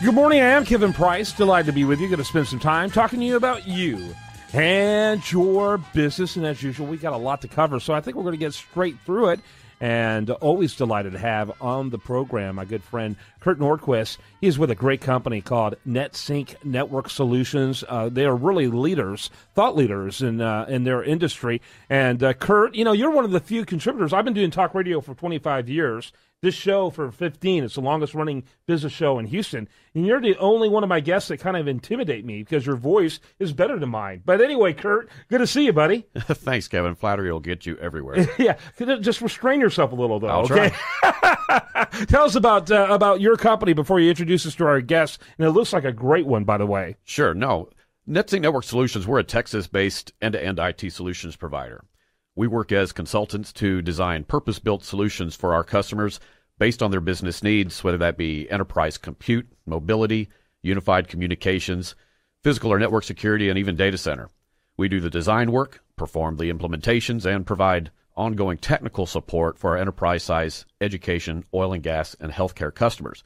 Good morning, I am Kevin Price. Delighted to be with you. Going to spend some time talking to you about you and your business. And as usual, we got a lot to cover, so I think we're going to get straight through it. And always delighted to have on the program my good friend Kurt Nordquist. He's with a great company called NetSync Network Solutions. They are really leaders, thought leaders in their industry. And Kurt, you know, you're one of the few contributors. I've been doing talk radio for 25 years. This show for 15. It's the longest running business show in Houston. And you're the only one of my guests that kind of intimidate me because your voice is better than mine. But anyway, Kurt, good to see you, buddy. Thanks, Kevin. Flattery will get you everywhere. Yeah. Just restrain yourself a little, though. I'll okay? try. Tell us about your company before you introduce us to our guests. And it looks like a great one, by the way. Sure. No. NetSync Network Solutions, we're a Texas-based end-to-end IT solutions provider. We work as consultants to design purpose-built solutions for our customers based on their business needs, whether that be enterprise compute, mobility, unified communications, physical or network security, and even data center. We do the design work, perform the implementations, and provide ongoing technical support for our enterprise-size education, oil and gas, and healthcare customers.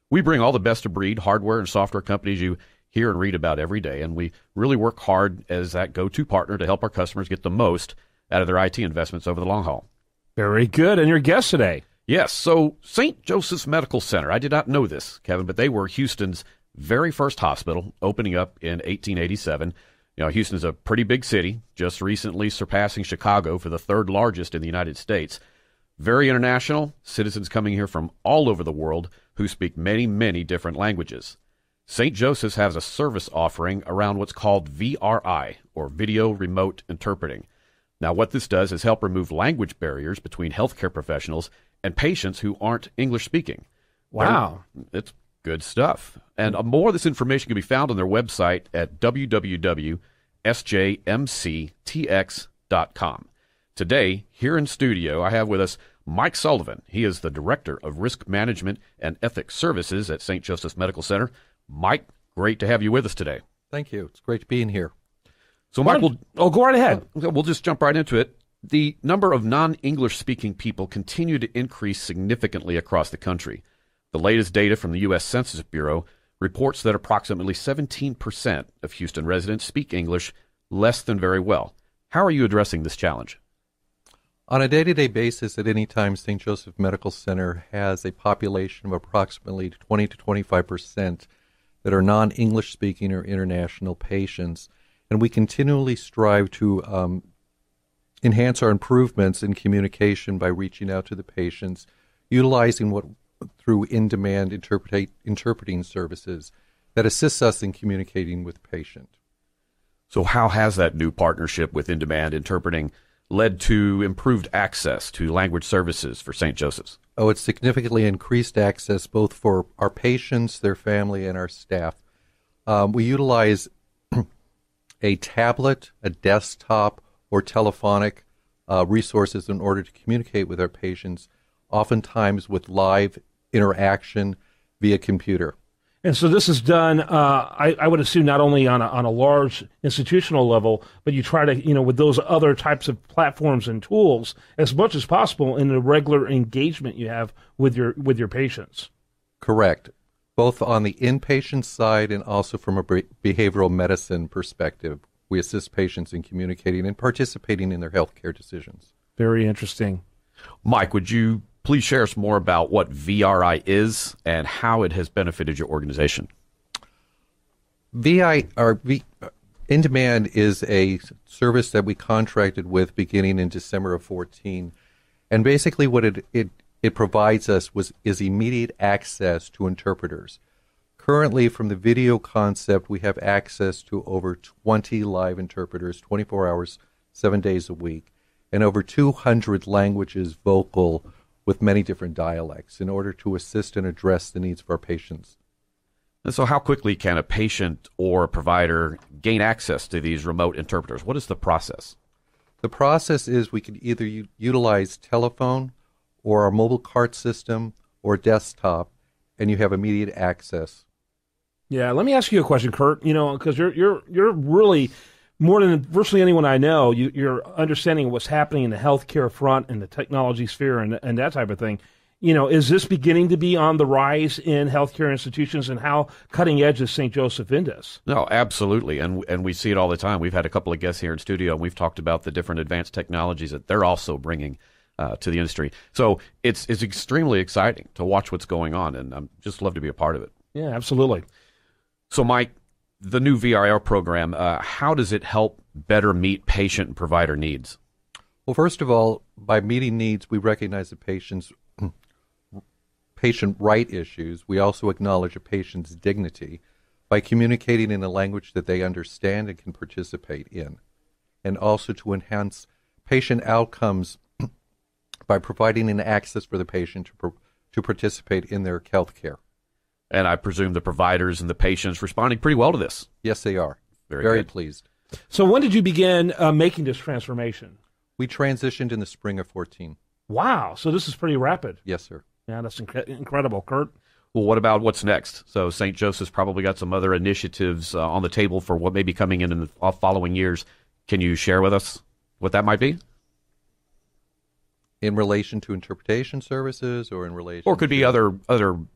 We bring all the best-of-breed hardware and software companies you hear and read about every day, and we really work hard as that go-to partner to help our customers get the most out of their IT investments over the long haul. Very good. And your guest today? Yes, so St. Joseph's Medical Center. I did not know this, Kevin, but they were Houston's very first hospital, opening up in 1887. You know, Houston's a pretty big city, just recently surpassing Chicago for the third largest in the United States. Very international, citizens coming here from all over the world who speak many, many different languages. St. Joseph's has a service offering around what's called VRI, or Video Remote Interpreting. Now, what this does is help remove language barriers between healthcare professionals and patients who aren't English-speaking. Wow. It's good stuff. And more of this information can be found on their website at www.sjmctx.com. Today, here in studio, I have with us Mike Sullivan. He is the Director of Risk Management and Ethics Services at St. Joseph's Medical Center. Mike, great to have you with us today. Thank you. It's great being here. So, Mike, go right ahead. We'll just jump right into it. The number of non-English speaking people continue to increase significantly across the country. The latest data from the U.S. Census Bureau reports that approximately 17% of Houston residents speak English less than very well. How are you addressing this challenge? On a day-to-day basis, at any time, St. Joseph Medical Center has a population of approximately 20 to 25% that are non-English speaking or international patients. And we continually strive to enhance our improvements in communication by reaching out to the patients, utilizing through in-demand interpreting services that assists us in communicating with the patient. So how has that new partnership with in-demand interpreting led to improved access to language services for St. Joseph's? Oh, it's significantly increased access both for our patients, their family, and our staff. We utilize a tablet, a desktop, or telephonic resources in order to communicate with our patients, oftentimes with live interaction via computer. And so this is done, I would assume, not only on a large institutional level, but you try to, with those other types of platforms and tools as much as possible in the regular engagement you have with your patients. Correct. Both on the inpatient side and also from a behavioral medicine perspective. We assist patients in communicating and participating in their healthcare decisions. Very interesting. Mike, would you please share us more about what VRI is and how it has benefited your organization? In-Demand is a service that we contracted with beginning in December of 2014. And basically what it provides us is immediate access to interpreters. Currently, from the video concept, we have access to over 20 live interpreters, 24 hours, 7 days a week, and over 200 languages vocal with many different dialects in order to assist and address the needs of our patients. And so how quickly can a patient or a provider gain access to these remote interpreters? What is the process? The process is we can either utilize telephone or our mobile cart system or desktop, and you have immediate access. Yeah, let me ask you a question, Kurt. Because you're really more than virtually anyone I know. You're understanding what's happening in the healthcare front and the technology sphere and that type of thing. is this beginning to be on the rise in healthcare institutions, and how cutting edge is St. Joseph in this? No, absolutely, and we see it all the time. We've had a couple of guests here in studio, and we've talked about the different advanced technologies that they're also bringing to the industry. So it's extremely exciting to watch what's going on, and I'm just love to be a part of it. Yeah, absolutely. So, Mike, the new VRR program, how does it help better meet patient and provider needs? Well, first of all, by meeting needs, we recognize the patient right issues. We also acknowledge a patient's dignity by communicating in a language that they understand and can participate in, and also to enhance patient outcomes by providing an access for the patient to participate in their health care. And I presume the providers and the patients responding pretty well to this. Yes, they are. Very pleased. So when did you begin making this transformation? We transitioned in the spring of 2014. Wow. So this is pretty rapid. Yes, sir. Yeah, that's incredible, Kurt. Well, what about what's next? So St. Joseph's probably got some other initiatives on the table for what may be coming in the following years. Can you share with us what that might be? In relation to interpretation services, or in relation, or could be other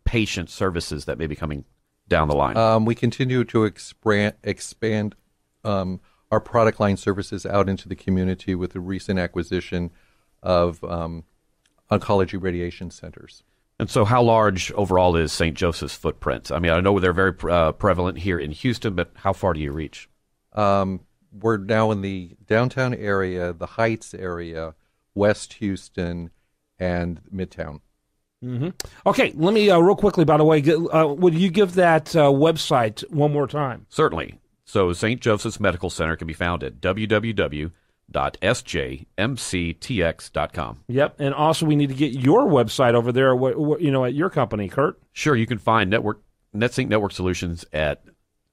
patient services that may be coming down the line. We continue to expand our product line services out into the community with the recent acquisition of oncology radiation centers. And so, how large overall is St. Joseph's footprint? I mean, I know they're very prevalent here in Houston, but how far do you reach? We're now in the downtown area, the Heights area, West Houston, and Midtown. Mm-hmm. Okay, let me, real quickly, by the way, would you give that website one more time? Certainly. So St. Joseph's Medical Center can be found at www.sjmctx.com. Yep, and also we need to get your website over there, at your company, Kurt. Sure, you can find NetSync Network Solutions at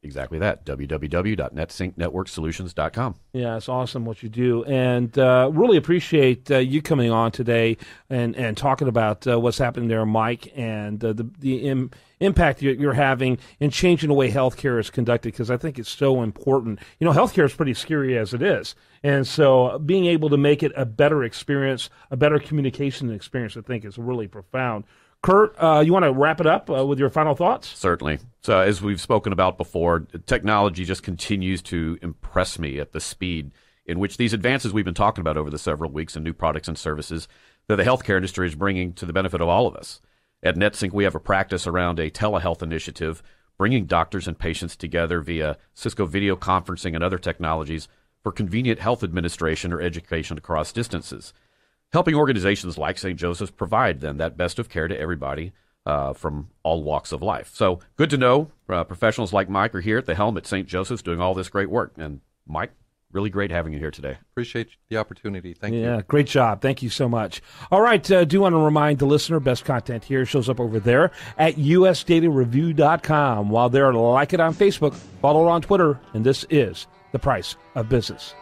exactly that, www.netsyncnetworksolutions.com. Yeah, it's awesome what you do, and really appreciate you coming on today and talking about what's happening there, Mike, and the impact you're having in changing the way healthcare is conducted, because I think it's so important. Healthcare is pretty scary as it is, and so being able to make it a better experience, a better communication experience, I think is really profound. Kurt, you want to wrap it up with your final thoughts? Certainly. So as we've spoken about before, technology just continues to impress me at the speed in which these advances we've been talking about over the several weeks and new products and services that the healthcare industry is bringing to the benefit of all of us. At NetSync, we have a practice around a telehealth initiative, bringing doctors and patients together via Cisco video conferencing and other technologies for convenient health administration or education across distances. Helping organizations like St. Joseph's provide then that best of care to everybody from all walks of life. So good to know professionals like Mike are here at the helm at St. Joseph's doing all this great work. And Mike, really great having you here today. Appreciate the opportunity. Thank you. Yeah, great job. Thank you so much. All right, do want to remind the listener, best content here shows up over there at usdatareview.com. While there, like it on Facebook, follow it on Twitter, and this is The Price of Business.